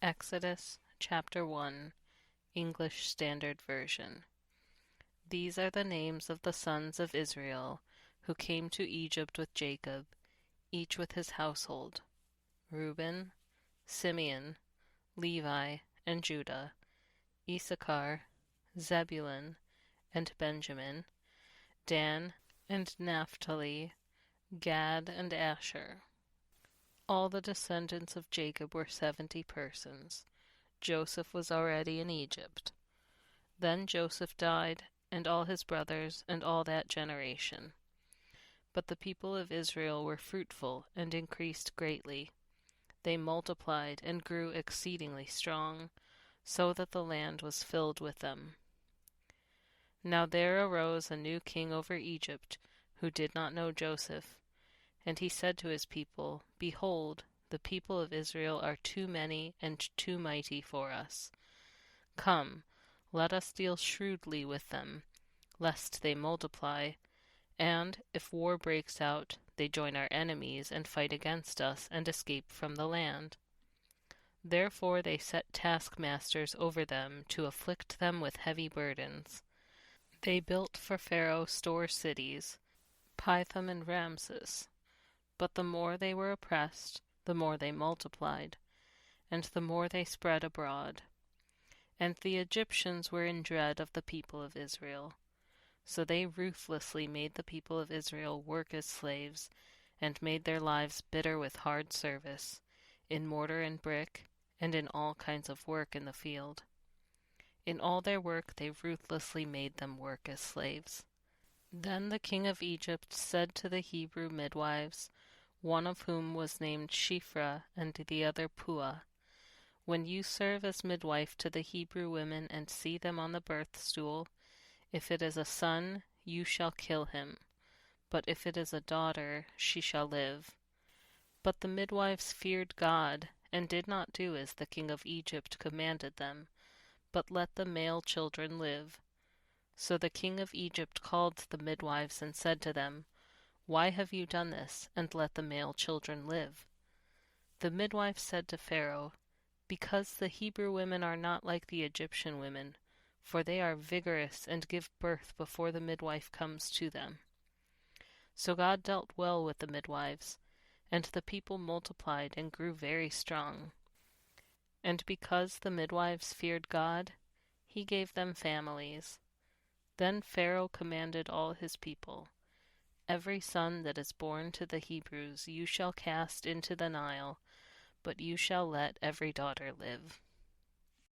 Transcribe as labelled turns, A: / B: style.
A: Exodus chapter 1, English Standard Version. These are the names of the sons of Israel who came to Egypt with Jacob, each with his household: Reuben, Simeon, Levi, and Judah, Issachar, Zebulun, and Benjamin, Dan and Naphtali, Gad and Asher. All the descendants of Jacob were 70 persons. Joseph was already in Egypt. Then Joseph died, and all his brothers, and all that generation. But the people of Israel were fruitful and increased greatly. They multiplied and grew exceedingly strong, so that the land was filled with them. Now there arose a new king over Egypt, who did not know Joseph. And he said to his people, Behold, the people of Israel are too many and too mighty for us. Come, let us deal shrewdly with them, lest they multiply, and, if war breaks out, they join our enemies and fight against us and escape from the land. Therefore they set taskmasters over them to afflict them with heavy burdens. They built for Pharaoh store cities, Pithom and Raamses. But the more they were oppressed, the more they multiplied, and the more they spread abroad. And the Egyptians were in dread of the people of Israel. So they ruthlessly made the people of Israel work as slaves, and made their lives bitter with hard service, in mortar and brick, and in all kinds of work in the field. In all their work they ruthlessly made them work as slaves. Then the king of Egypt said to the Hebrew midwives, one of whom was named Shiphrah and the other Puah, When you serve as midwife to the Hebrew women and see them on the birth stool, if it is a son, you shall kill him, but if it is a daughter, she shall live. But the midwives feared God, and did not do as the king of Egypt commanded them, but let the male children live. So the king of Egypt called the midwives and said to them, Why have you done this, and let the male children live? The midwife said to Pharaoh, Because the Hebrew women are not like the Egyptian women, for they are vigorous and give birth before the midwife comes to them. So God dealt well with the midwives, and the people multiplied and grew very strong. And because the midwives feared God, he gave them families. Then Pharaoh commanded all his people, Every son that is born to the Hebrews you shall cast into the Nile, but you shall let every daughter live.